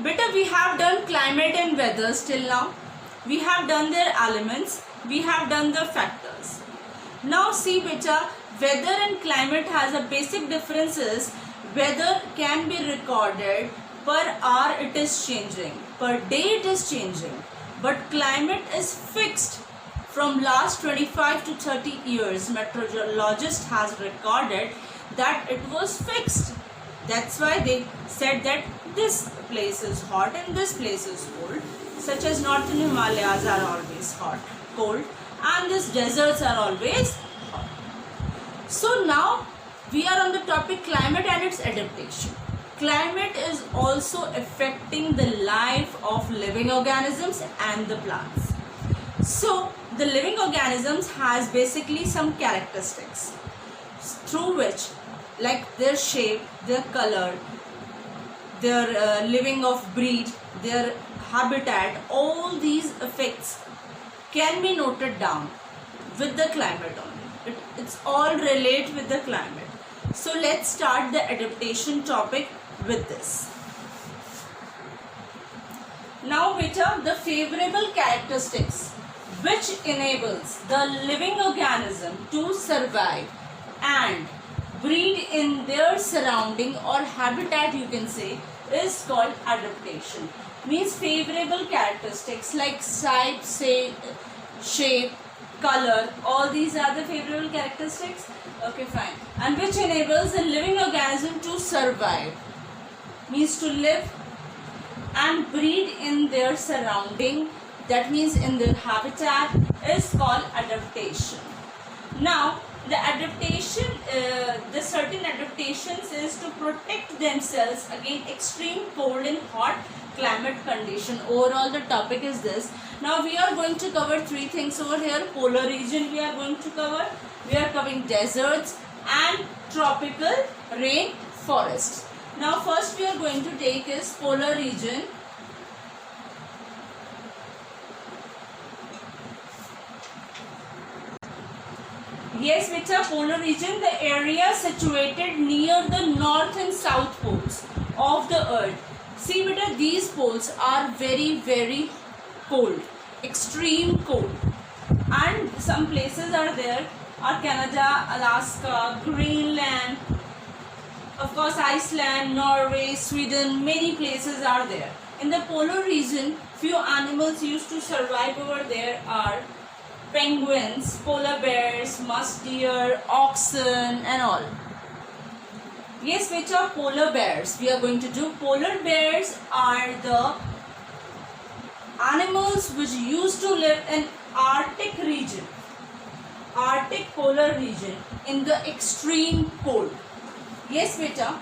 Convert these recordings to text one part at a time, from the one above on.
Beta, we have done climate and weather till now. We have done their elements. We have done the factors. Now see beta, weather and climate has a basic differences. Weather can be recorded per hour, it is changing. Per day it is changing. But climate is fixed. From last 25 to 30 years, meteorologist has recorded that it was fixed. That's why they said that this place is hot and this place is cold, such as northern Himalayas are always hot, cold, and these deserts are always hot. So now we are on the topic climate and its adaptation. Climate is also affecting the life of living organisms and the plants. So the living organisms has basically some characteristics through which, like their shape, their color, their living of breed, their habitat, all these effects can be noted down with the climate only. It's all relate with the climate. So let's start the adaptation topic with this. Now beta, the favorable characteristics which enables the living organism to survive and breed in their surrounding or habitat, you can say, is called adaptation. Means favorable characteristics like size, shape, color, all these are the favorable characteristics. Okay, fine. And which enables the living organism to survive, means to live and breed in their surrounding, that means in their habitat, is called adaptation. Now the adaptation, the certain adaptations is to protect themselves against extreme cold and hot climate condition. Overall the topic is this. Now we are going to cover three things over here. Polar region we are going to cover. We are covering deserts and tropical rain forests. Now first we are going to take is polar region. Yes beta, polar region, the area situated near the north and south poles of the earth. See beta, these poles are very cold, extreme cold, and some places are there are Canada, Alaska, Greenland, of course Iceland, Norway, Sweden, many places are there. In the polar region, few animals used to survive over there are penguins, polar bears, musk deer, oxen and all. Yes beta, polar bears we are going to do. Polar bears are the animals which used to live in Arctic region, Arctic polar region, in the extreme cold. Yes beta,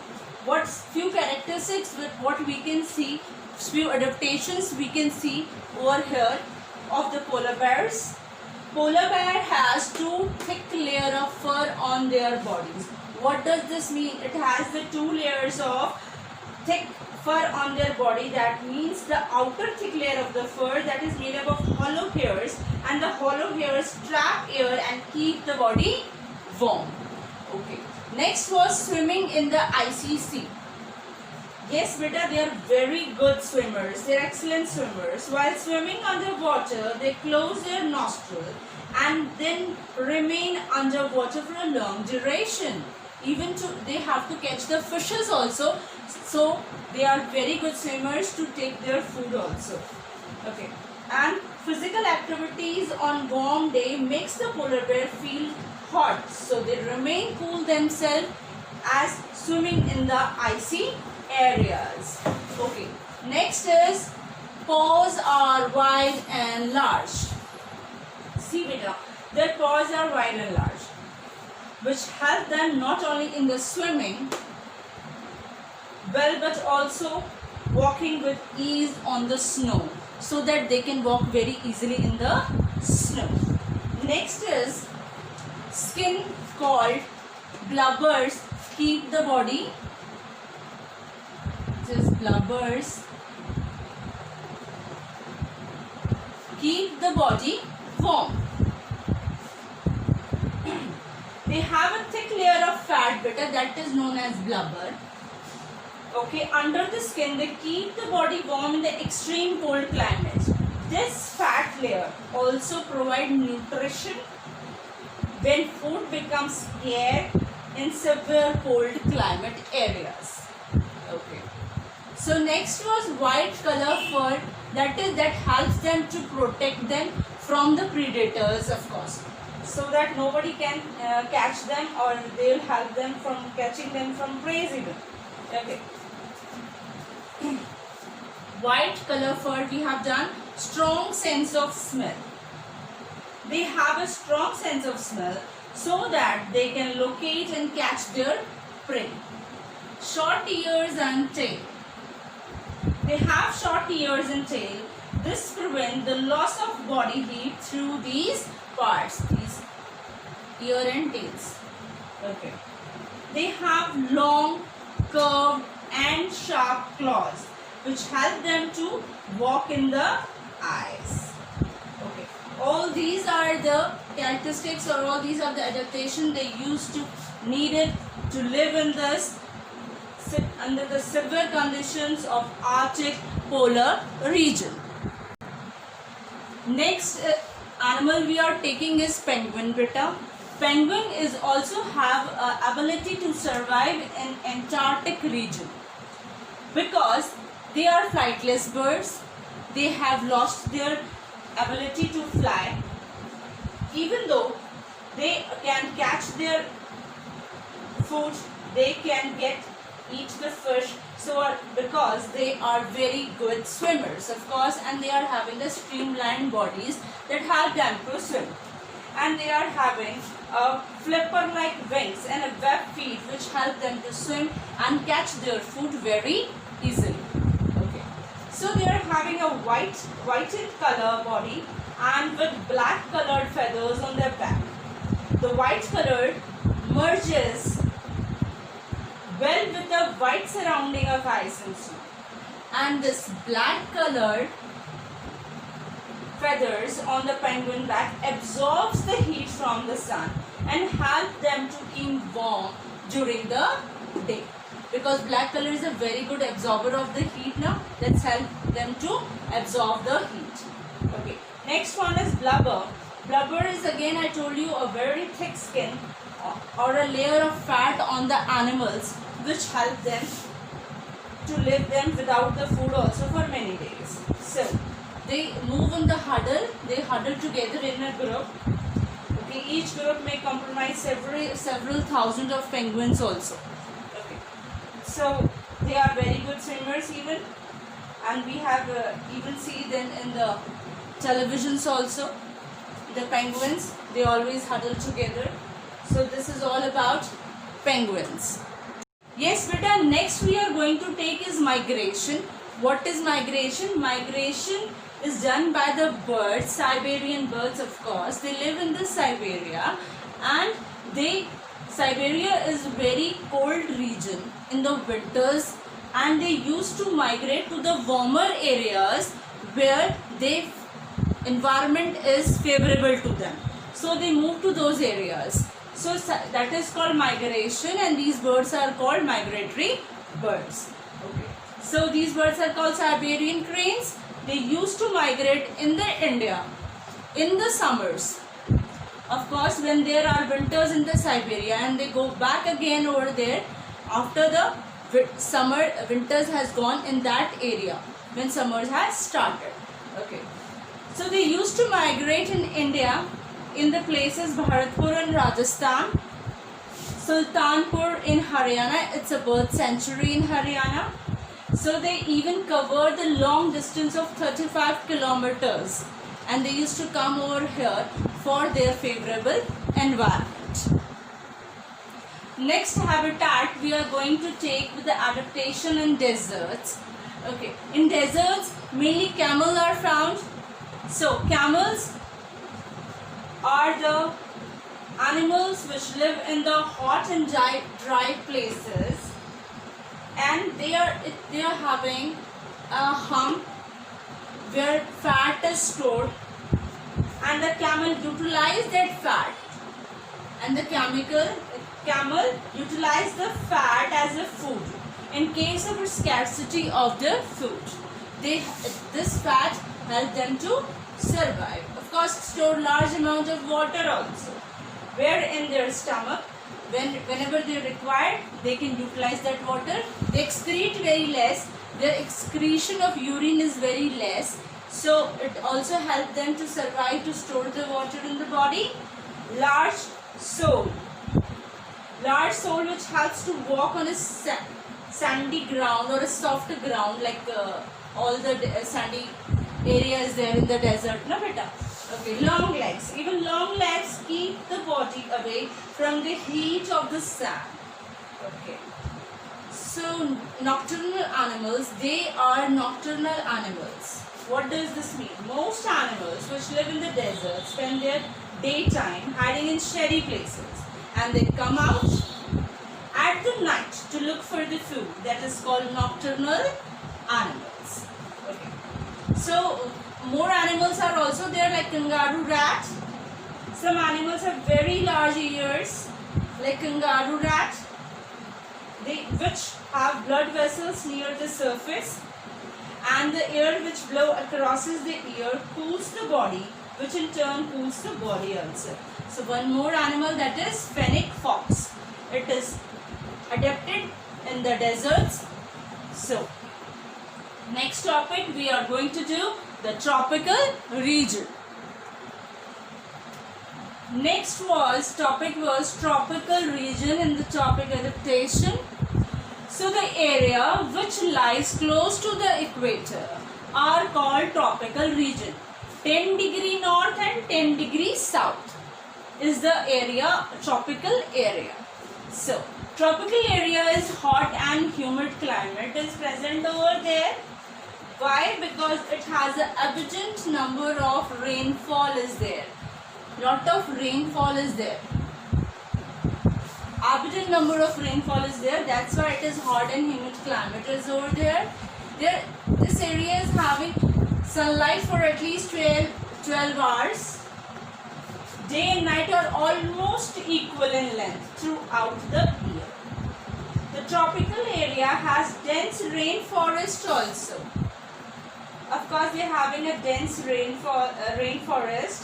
what few characteristics with what we can see, few adaptations we can see over here of the polar bears. Polar bear has two thick layer of fur on their bodies. What does this mean? It has the two layers of thick fur on their body. That means the outer thick layer of the fur that is made up of hollow hairs, and the hollow hairs trap air and keep the body warm. Okay. Next was swimming in the icy sea. Yes beta, they are very good swimmers, they are excellent swimmers. While swimming underwater, they close their nostril and then remain underwater for a long duration. Even they have to catch the fishes also, so they are very good swimmers to take their food also. Okay. And physical activities on warm day makes the polar bear feel hot, so they remain cool themselves as swimming in the icy areas. Okay, next is paws are wide and large. See beta, their paws are wide and large, which help them not only in the swimming well but also walking with ease on the snow, so that they can walk very easily in the snow. Next is skin called blubbers keep the body, just blubbers keep the body warm. They have a thick layer of fat beta that is known as blubber. Okay, under the skin they keep the body warm in the extreme cold climate. This fat layer also provide nutrition when food becomes scarce in severe cold climate areas. Okay. So next was white color fur, that helps them to protect them from the predators, of course, so that nobody can catch them, or they will help them from catching them from prey even. Okay. White color fur, we have done strong sense of smell. They have a strong sense of smell so that they can locate and catch their prey. Short ears and tail. They have short ears and tail. This prevents the loss of body heat through these parts, these ear and tails. Okay. They have long, curved and sharp claws which help them to walk in the eyes. Okay. All these are the characteristics, or all these are the adaptation they used to needed to live in this under the severe conditions of Arctic polar region. Next animal we are taking is penguin, beta. Penguin is also have ability to survive in Antarctic region because they are flightless birds. They have lost their ability to fly. Even though they can catch their food, they can eat the fish, so because they are very good swimmers, of course, and they are having the streamlined bodies that help them to swim, and they are having a flipper like wings and a web feet which help them to swim and catch their food very easily. Okay, so they are having a whitened color body and with black colored feathers on their back. The white color merges well with the white surrounding of ice and snow, and this black colored feathers on the penguin back absorbs the heat from the sun and help them to keep warm during the day, because black color is a very good absorber of the heat. Now let's help them to absorb the heat. Okay, next one is blubber. Blubber is, again I told you, a very thick skin or a layer of fat on the animals which help them to live them without the food also for many days. So they move in the huddle. They huddle together in a group. Okay, each group may comprise several thousand of penguins also. Okay, so they are very good swimmers even, and we have even see them in the televisions also. The penguins, they always huddle together. So this is all about penguins. Yes, beta, next we are going to take is migration. What is migration? Migration is done by the birds, Siberian birds, of course. They live in the Siberia, and Siberia is a very cold region in the winters, and they used to migrate to the warmer areas where the environment is favorable to them. So they move to those areas. So that is called migration, and these birds are called migratory birds. Okay. So these birds are called Siberian cranes. They used to migrate in India in the summers. Of course, when there are winters in the Siberia, and they go back again over there after the winters has gone in that area when summers has started. Okay. So they used to migrate in India in the places Bharatpur in Rajasthan, Sultanpur in Haryana. It's a bird sanctuary in Haryana. So they even cover the long distance of 35 kilometers, and they used to come over here for their favorable environment. Next habitat we are going to take with the adaptation in deserts. Okay, in deserts mainly camels are found. So camels are the animals which live in the hot and dry places, and they are having a hump where fat is stored, and the camel utilize that fat, and the camel utilize the fat as a food, in case of a scarcity of the food. This fat helps them to survive. Of course, store large amount of water also, where in their stomach, whenever they require, they can utilize that water. They excrete very less. Their excretion of urine is very less. So it also helps them to survive, to store the water in the body. Large soul which helps to walk on a sandy ground or a soft ground, like all the sandy areas there in the desert, no beta. Okay, long legs. Even long legs keep the body away from the heat of the sun. Okay. So nocturnal animals, they are nocturnal animals. What does this mean? Most animals which live in the desert spend their daytime hiding in shady places, and they come out at the night to look for the food. That is called nocturnal animals. Okay. So more animals are also there, like kangaroo rat. Some animals have very large ears, like kangaroo rat, which have blood vessels near the surface, and the air which blow across the ear cools the body, which in turn cools the body also. So one more animal, that is fennec fox. It is adapted in the deserts. So next topic we are going to do the tropical region. Next topic was tropical region in the topic adaptation. So the area which lies close to the equator are called tropical region. 10 degree north and 10 degree south is the area, tropical area. So tropical area is hot and humid climate is present over there. Why? Because it has an abundant number of rainfall is there. Lot of rainfall is there. Abundant number of rainfall is there. That's why it is hot and humid climate is over there. This area is having sunlight for at least 12 hours. Day and night are almost equal in length throughout the year. The tropical area has dense rainforest also. Of course, we are having a dense rainforest.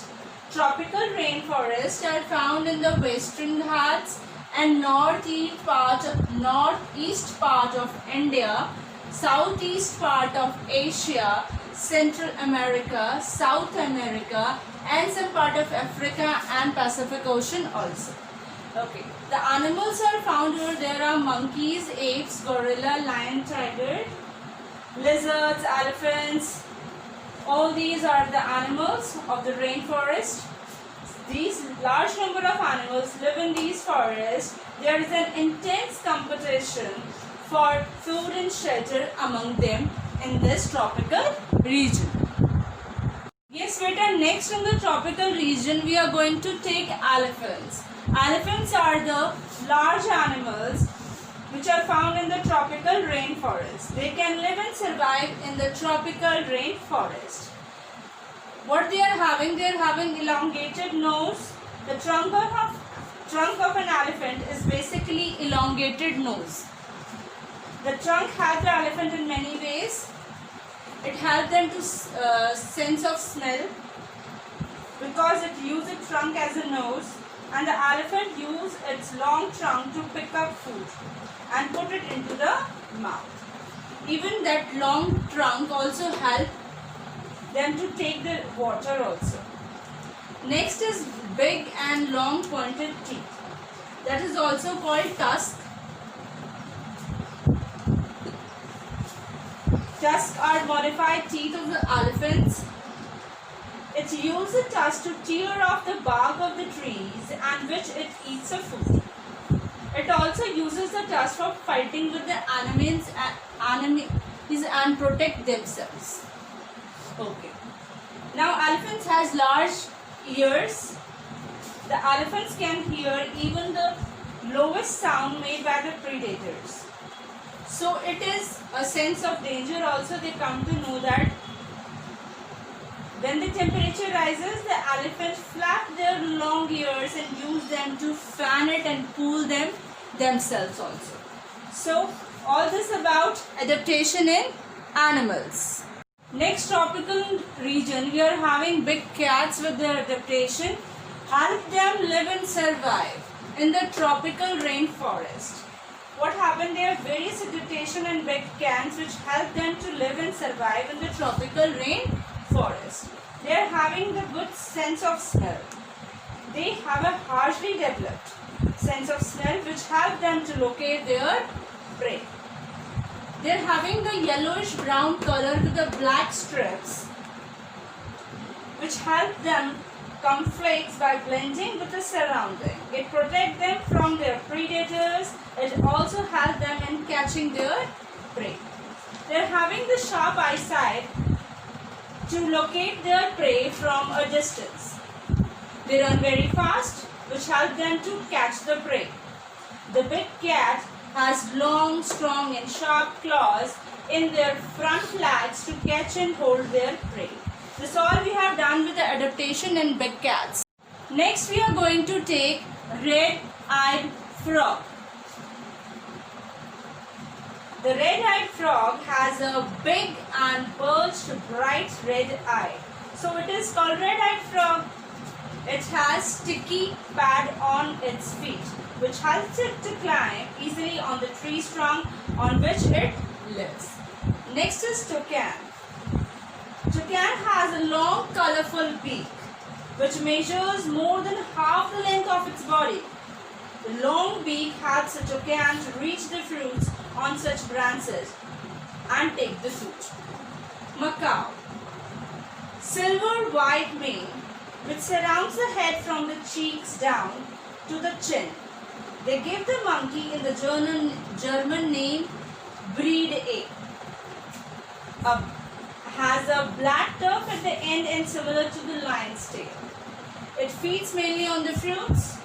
Tropical rainforests are found in the Western Ghats and northeast part of India, southeast part of Asia, Central America, South America, and some part of Africa and Pacific Ocean also. Okay, the animals are found over there are monkeys, apes, gorilla, lion, tiger, lizards, elephants. All these are the animals of the rainforest. These large number of animals live in these forests. There is an intense competition for food and shelter among them in this tropical region. Yes, beta, next in the tropical region we are going to take elephants. Elephants are the large animals which are found in the tropical rainforest. They can live and survive in the tropical rainforest. What they are having elongated nose. The trunk of an elephant is basically elongated nose. The trunk helps the elephant in many ways. It helps them to sense of smell, because it uses its trunk as a nose, and the elephant uses its long trunk to pick up food and put it into the mouth. Even that long trunk also helps them to take the water also. Next is big and long pointed teeth. That is also called tusk. Tusks are modified teeth of the elephants. It uses the tusk to tear off the bark of the trees and which it eats a food. It also uses the tusk for fighting with the enemies and protect themselves. Okay. Now elephants has large ears. The elephants can hear even the lowest sound made by the predators. So it is a sense of danger also. They come to know that when the temperature rises, the elephants flap their long ears and use them to fan it and cool them themselves also. So All this about adaptation in animals. Next tropical region, we are having big cats with their adaptation. Help them live and survive in the tropical rainforest. What happened there? Various adaptation in big cats which help them to live and survive in the tropical rainforest. They are having the good sense of smell. They have a harshly developed sense of smell which help them to locate their prey. They are having the yellowish brown color with the black strips which help them camouflage by blending with the surrounding. It protects them from their predators. It also helps them in catching their prey. They are having the sharp eyesight to locate their prey from a distance. They run very fast, which helps them to catch the prey. The big cat has long, strong and sharp claws in their front legs to catch and hold their prey. This is all we have done with the adaptation in big cats. Next we are going to take red-eyed frog. The red-eyed frog has a big and bulged bright red eye. So it is called red-eyed frog. It has sticky pad on its feet which helps it to climb easily on the tree trunk on which it lives. Next is toucan. Toucan has a long colorful beak which measures more than half the length of its body. The long beak helps the toucan to reach the fruits on such branches and take the fruit. Macaw. Silver white mane which surrounds the head from the cheeks down to the chin. They give the monkey in the German name breed A. Has a black tuft at the end and similar to the lion's tail. It feeds mainly on the fruits,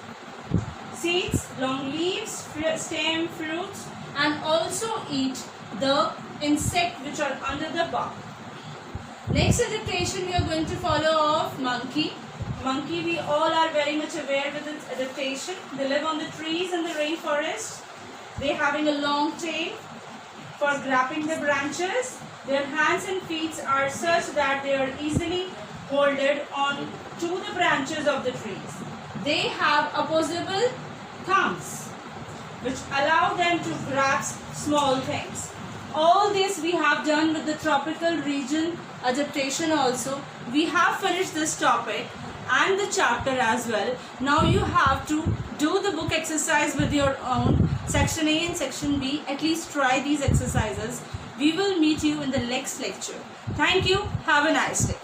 seeds, long leaves, stem, fruits, and also eat the insect which are under the bark. Next adaptation we are going to follow of monkey. Monkey, we all are very much aware with its adaptation. They live on the trees in the rainforest. They having a long tail for grabbing the branches. Their hands and feet are such that they are easily holded on to the branches of the trees. They have opposable thumbs which allow them to grasp small things. All this we have done with the tropical region adaptation also. We have finished this topic and the chapter as well. Now you have to do the book exercise with your own, section A and section B. At least try these exercises. We will meet you in the next lecture. Thank you. Have a nice day.